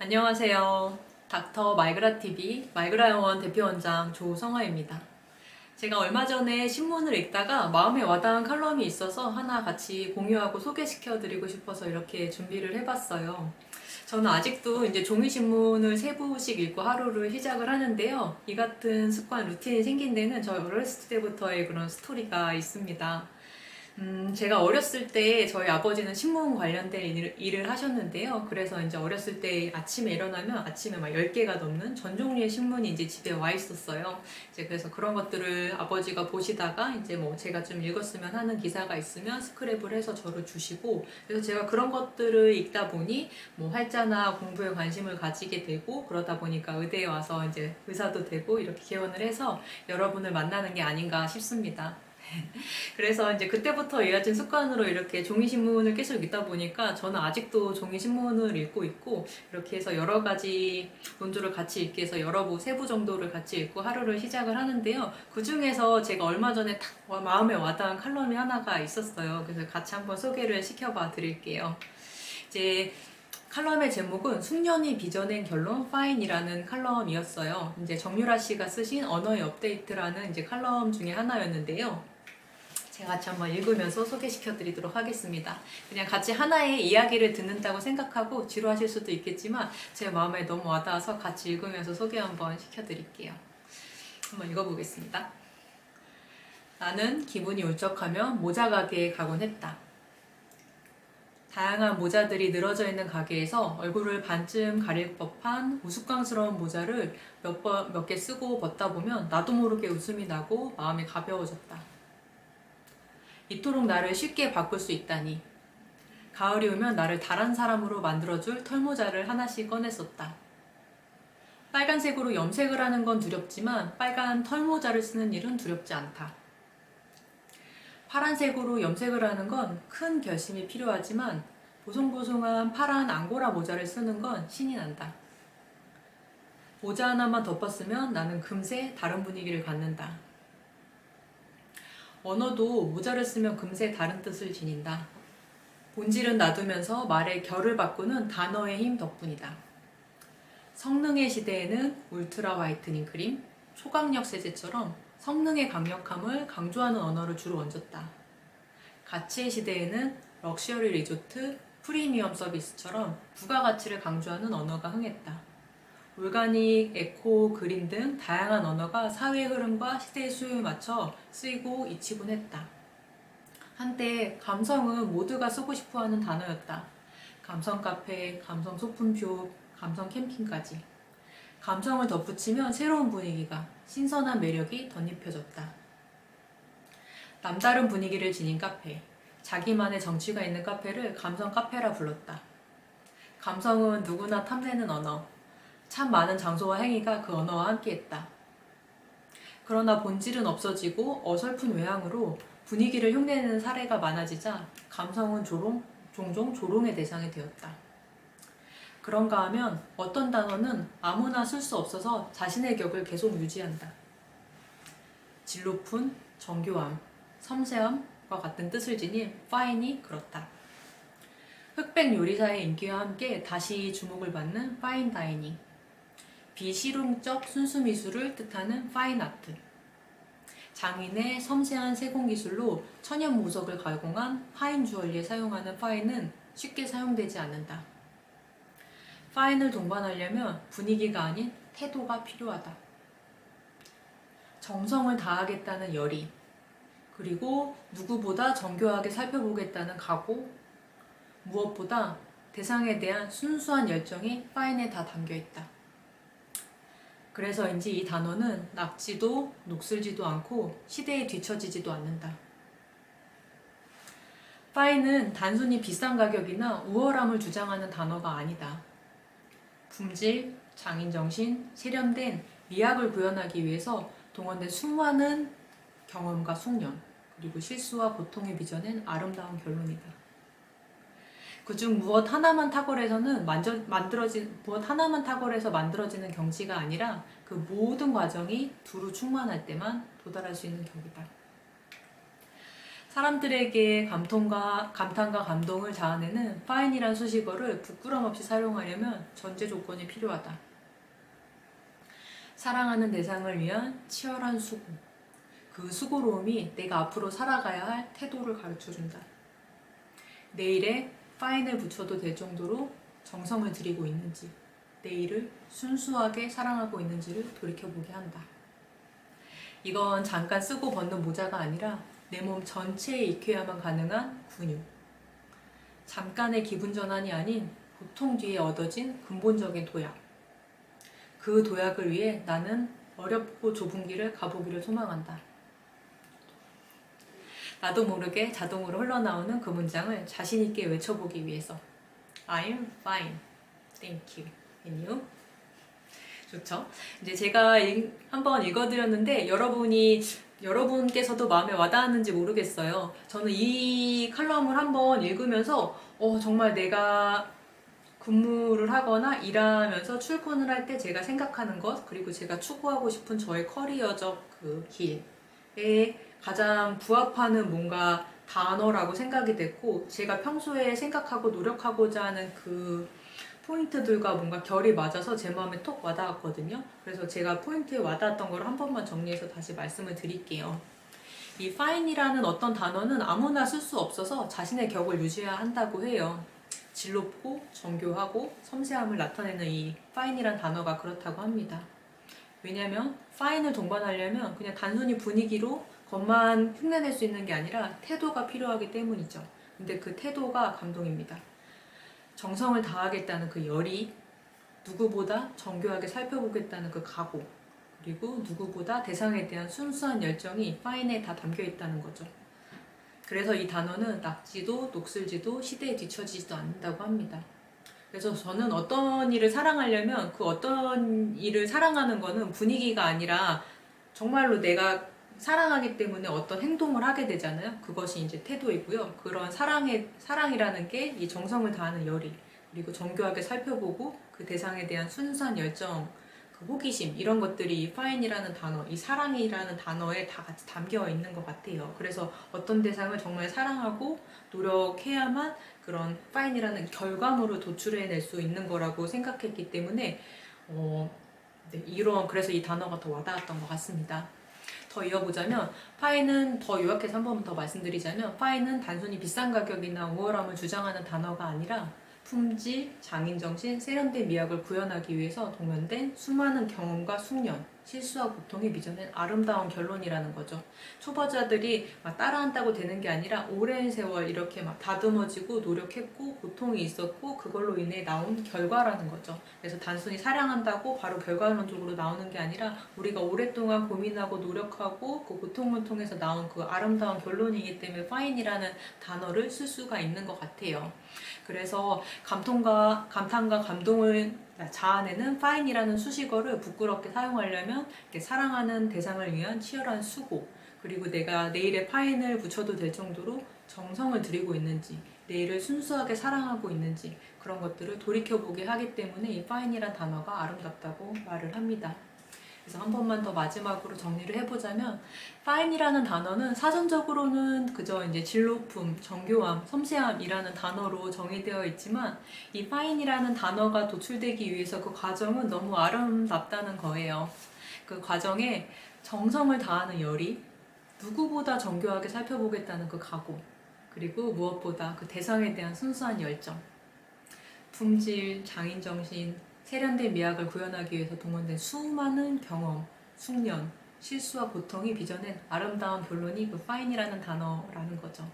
안녕하세요. 닥터 말그라TV 말그라영원 대표원장 조성아입니다. 제가 얼마 전에 신문을 읽다가 마음에 와닿은 칼럼이 있어서 하나 같이 공유하고 소개시켜 드리고 싶어서 이렇게 준비를 해봤어요. 저는 아직도 이제 종이신문을 세 부씩 읽고 하루를 시작을 하는데요. 이 같은 습관, 루틴이 생긴 데는 저희 어렸을 때부터의 그런 스토리가 있습니다. 제가 어렸을 때 저희 아버지는 신문 관련된 일을 하셨는데요. 그래서 이제 어렸을 때 아침에 일어나면 아침에 막 10개가 넘는 전 종류의 신문이 이제 집에 와 있었어요. 이제 그래서 그런 것들을 아버지가 보시다가 이제 뭐 제가 좀 읽었으면 하는 기사가 있으면 스크랩을 해서 저를 주시고, 그래서 제가 그런 것들을 읽다 보니 뭐 활자나 공부에 관심을 가지게 되고, 그러다 보니까 의대에 와서 이제 의사도 되고 이렇게 개원을 해서 여러분을 만나는 게 아닌가 싶습니다. 그래서 이제 그때부터 이어진 습관으로 이렇게 종이신문을 계속 읽다 보니까 저는 아직도 종이신문을 읽고 있고, 이렇게 해서 여러 가지 논조를 같이 읽기 위해서 여러 부, 세 부 정도를 같이 읽고 하루를 시작을 하는데요. 그 중에서 제가 얼마 전에 딱 마음에 와닿은 칼럼이 하나가 있었어요. 그래서 같이 한번 소개를 시켜봐 드릴게요. 이제 칼럼의 제목은 숙련이 빚어낸 결론 파인이라는 칼럼이었어요. 이제 정유라 씨가 쓰신 언어의 업데이트라는 이제 칼럼 중에 하나였는데요. 제가 같이 한번 읽으면서 소개시켜 드리도록 하겠습니다. 그냥 같이 하나의 이야기를 듣는다고 생각하고 지루하실 수도 있겠지만 제 마음에 너무 와닿아서 같이 읽으면서 소개 한번 시켜 드릴게요. 한번 읽어보겠습니다. 나는 기분이 울적하며 모자 가게에 가곤 했다. 다양한 모자들이 늘어져 있는 가게에서 얼굴을 반쯤 가릴 법한 우스꽝스러운 모자를 몇 개 쓰고 벗다 보면 나도 모르게 웃음이 나고 마음이 가벼워졌다. 이토록 나를 쉽게 바꿀 수 있다니. 가을이 오면 나를 다른 사람으로 만들어줄 털모자를 하나씩 꺼냈었다. 빨간색으로 염색을 하는 건 두렵지만 빨간 털모자를 쓰는 일은 두렵지 않다. 파란색으로 염색을 하는 건 큰 결심이 필요하지만 보송보송한 파란 앙고라 모자를 쓰는 건 신이 난다. 모자 하나만 덮었으면 나는 금세 다른 분위기를 갖는다. 언어도 모자를 쓰면 금세 다른 뜻을 지닌다. 본질은 놔두면서 말의 결을 바꾸는 단어의 힘 덕분이다. 성능의 시대에는 울트라 화이트닝 크림, 초강력 세제처럼 성능의 강력함을 강조하는 언어를 주로 얹었다. 가치의 시대에는 럭셔리 리조트, 프리미엄 서비스처럼 부가가치를 강조하는 언어가 흥했다. 올가닉, 에코, 그린 등 다양한 언어가 사회의 흐름과 시대의 수요에 맞춰 쓰이고 잊히곤 했다. 한때 감성은 모두가 쓰고 싶어하는 단어였다. 감성 카페, 감성 소품쇼, 감성 캠핑까지. 감성을 덧붙이면 새로운 분위기가, 신선한 매력이 덧입혀졌다. 남다른 분위기를 지닌 카페, 자기만의 정취가 있는 카페를 감성 카페라 불렀다. 감성은 누구나 탐내는 언어. 참 많은 장소와 행위가 그 언어와 함께했다. 그러나 본질은 없어지고 어설픈 외향으로 분위기를 흉내내는 사례가 많아지자 감성은 종종 조롱의 대상이 되었다. 그런가 하면 어떤 단어는 아무나 쓸 수 없어서 자신의 격을 계속 유지한다. 질 높은, 정교함, 섬세함과 같은 뜻을 지닌 파인이 그렇다. 흑백 요리사의 인기와 함께 다시 주목을 받는 파인 다이닝. 비실용적 순수 미술을 뜻하는 파인 아트. 장인의 섬세한 세공 기술로 천연 보석을 가공한 파인 주얼리에 사용하는 파인은 쉽게 사용되지 않는다. 파인을 동반하려면 분위기가 아닌 태도가 필요하다. 정성을 다하겠다는 열의, 그리고 누구보다 정교하게 살펴보겠다는 각오, 무엇보다 대상에 대한 순수한 열정이 파인에 다 담겨 있다. 그래서인지 이 단어는 낡지도 녹슬지도 않고 시대에 뒤처지지도 않는다. 파인은 단순히 비싼 가격이나 우월함을 주장하는 단어가 아니다. 품질, 장인정신, 세련된 미학을 구현하기 위해서 동원된 수많은 경험과 숙련, 그리고 실수와 고통에 빚어낸 아름다운 결론이다. 그중 무엇 하나만 탁월해서 만들어지는 경지가 아니라 그 모든 과정이 두루 충만할 때만 도달할 수 있는 격이다. 사람들에게 감탄과 감동을 자아내는 fine이란 수식어를 부끄럼 없이 사용하려면 전제 조건이 필요하다. 사랑하는 대상을 위한 치열한 수고. 그 수고로움이 내가 앞으로 살아가야 할 태도를 가르쳐준다. 내 일에 fine을 붙여도 될 정도로 정성을 들이고 있는지, 내 일을 순수하게 사랑하고 있는지를 돌이켜보게 한다. 이건 잠깐 쓰고 벗는 모자가 아니라 내 몸 전체에 익혀야만 가능한 근육. 잠깐의 기분 전환이 아닌 고통 뒤에 얻어진 근본적인 도약. 그 도약을 위해 나는 어렵고 좁은 길을 가보기를 소망한다. 나도 모르게 자동으로 흘러나오는 그 문장을 자신 있게 외쳐보기 위해서. I'm fine. Thank you. And you? 좋죠? 이제 제가 한번 읽어드렸는데 여러분께서도 마음에 와닿았는지 모르겠어요. 저는 이 칼럼을 한번 읽으면서 정말 내가 근무를 하거나 일하면서 출근을 할 때 제가 생각하는 것, 그리고 제가 추구하고 싶은 저의 커리어적 그 길에 가장 부합하는 뭔가 단어라고 생각이 됐고, 제가 평소에 생각하고 노력하고자 하는 그 포인트들과 뭔가 결이 맞아서 제 마음에 톡 와닿았거든요. 그래서 제가 포인트에 와닿았던 걸 한 번만 정리해서 다시 말씀을 드릴게요. 이 fine이라는 어떤 단어는 아무나 쓸 수 없어서 자신의 격을 유지해야 한다고 해요. 질롭고 정교하고 섬세함을 나타내는 이 fine이란 단어가 그렇다고 합니다. 왜냐면 fine을 동반하려면 그냥 단순히 분위기로 겉만 흉내낼 수 있는 게 아니라 태도가 필요하기 때문이죠. 근데 그 태도가 감동입니다. 정성을 다하겠다는 그 열의, 누구보다 정교하게 살펴보겠다는 그 각오, 그리고 누구보다 대상에 대한 순수한 열정이 fine에 다 담겨 있다는 거죠. 그래서 이 단어는 낙지도 녹슬지도 시대에 뒤처지지도 않는다고 합니다. 그래서 저는 어떤 일을 사랑하려면 그 어떤 일을 사랑하는 거는 분위기가 아니라 정말로 내가 사랑하기 때문에 어떤 행동을 하게 되잖아요. 그것이 이제 태도이고요. 그런 사랑이라는 게 이 정성을 다하는 열의, 그리고 정교하게 살펴보고 그 대상에 대한 순수한 열정, 그 호기심, 이런 것들이 fine이라는 단어, 이 사랑이라는 단어에 다 같이 담겨 있는 것 같아요. 그래서 어떤 대상을 정말 사랑하고 노력해야만 그런 fine이라는 결과물을 도출해낼 수 있는 거라고 생각했기 때문에 그래서 이 단어가 더 와닿았던 것 같습니다. 더 이어보자면 fine은 더 요약해서 한 번 더 말씀드리자면 fine은 단순히 비싼 가격이나 우월함을 주장하는 단어가 아니라 품질, 장인정신, 세련된 미학을 구현하기 위해서 동원된 수많은 경험과 숙련, 실수와 고통이 빚어낸 아름다운 결론이라는 거죠. 초보자들이 막 따라한다고 되는 게 아니라 오랜 세월 이렇게 막 다듬어지고 노력했고 고통이 있었고 그걸로 인해 나온 결과라는 거죠. 그래서 단순히 사랑한다고 바로 결과론적으로 나오는 게 아니라 우리가 오랫동안 고민하고 노력하고 그 고통을 통해서 나온 그 아름다운 결론이기 때문에 fine이라는 단어를 쓸 수가 있는 것 같아요. 그래서 감탄과 감동을 자아내는 fine이라는 수식어를 부끄럽게 사용하려면 사랑하는 대상을 위한 치열한 수고, 그리고 내가 내 일에 fine을 붙여도 될 정도로 정성을 들이고 있는지, 내 일을 순수하게 사랑하고 있는지, 그런 것들을 돌이켜보게 하기 때문에 이 fine이란 단어가 아름답다고 말을 합니다. 그래서 한 번만 더 마지막으로 정리를 해보자면 fine이라는 단어는 사전적으로는 그저 이제 진로품, 정교함, 섬세함이라는 단어로 정의되어 있지만 이 fine이라는 단어가 도출되기 위해서 그 과정은 너무 아름답다는 거예요. 그 과정에 정성을 다하는 열의, 누구보다 정교하게 살펴보겠다는 그 각오, 그리고 무엇보다 그 대상에 대한 순수한 열정, 품질, 장인정신, 세련된 미학을 구현하기 위해서 동원된 수많은 경험, 숙련, 실수와 고통이 빚어낸 아름다운 결론이 그 fine이라는 단어라는 거죠.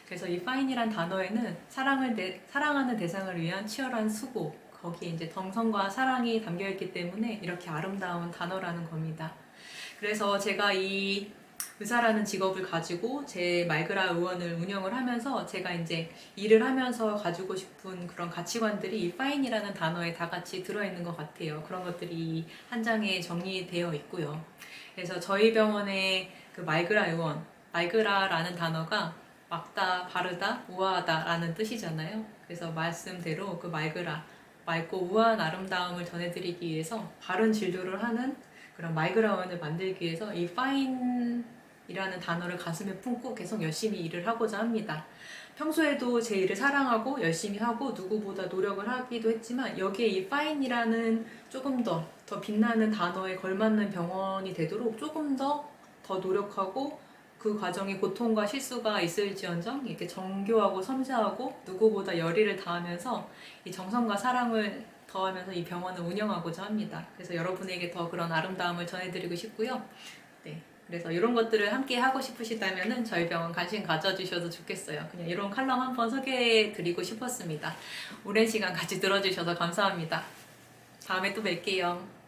그래서 이 fine이라는 단어에는 사랑하는 대상을 위한 치열한 수고, 거기에 이제 정성과 사랑이 담겨있기 때문에 이렇게 아름다운 단어라는 겁니다. 그래서 제가 이 의사라는 직업을 가지고 제 말그라 의원을 운영을 하면서 제가 이제 일을 하면서 가지고 싶은 그런 가치관들이 이 fine이라는 단어에 다 같이 들어있는 것 같아요. 그런 것들이 한 장에 정리되어 있고요. 그래서 저희 병원의 그 말그라 의원, 말그라라는 단어가 막다, 바르다, 우아하다 라는 뜻이잖아요. 그래서 말씀대로 그 말그라, 맑고 우아한 아름다움을 전해드리기 위해서 바른 진료를 하는 그런 말그라 의원을 만들기 위해서 이 fine이라는 이라는 단어를 가슴에 품고 계속 열심히 일을 하고자 합니다. 평소에도 제 일을 사랑하고 열심히 하고 누구보다 노력을 하기도 했지만 여기에 이 fine이라는 조금 더 빛나는 단어에 걸맞는 병원이 되도록 조금 더 노력하고 그 과정에 고통과 실수가 있을지언정 이렇게 정교하고 섬세하고 누구보다 열의를 다하면서 이 정성과 사랑을 더하면서 이 병원을 운영하고자 합니다. 그래서 여러분에게 더 그런 아름다움을 전해드리고 싶고요. 네, 그래서 이런 것들을 함께 하고 싶으시다면은 저희 병원 관심 가져주셔도 좋겠어요. 그냥 이런 칼럼 한번 소개해드리고 싶었습니다. 오랜 시간 같이 들어주셔서 감사합니다. 다음에 또 뵐게요.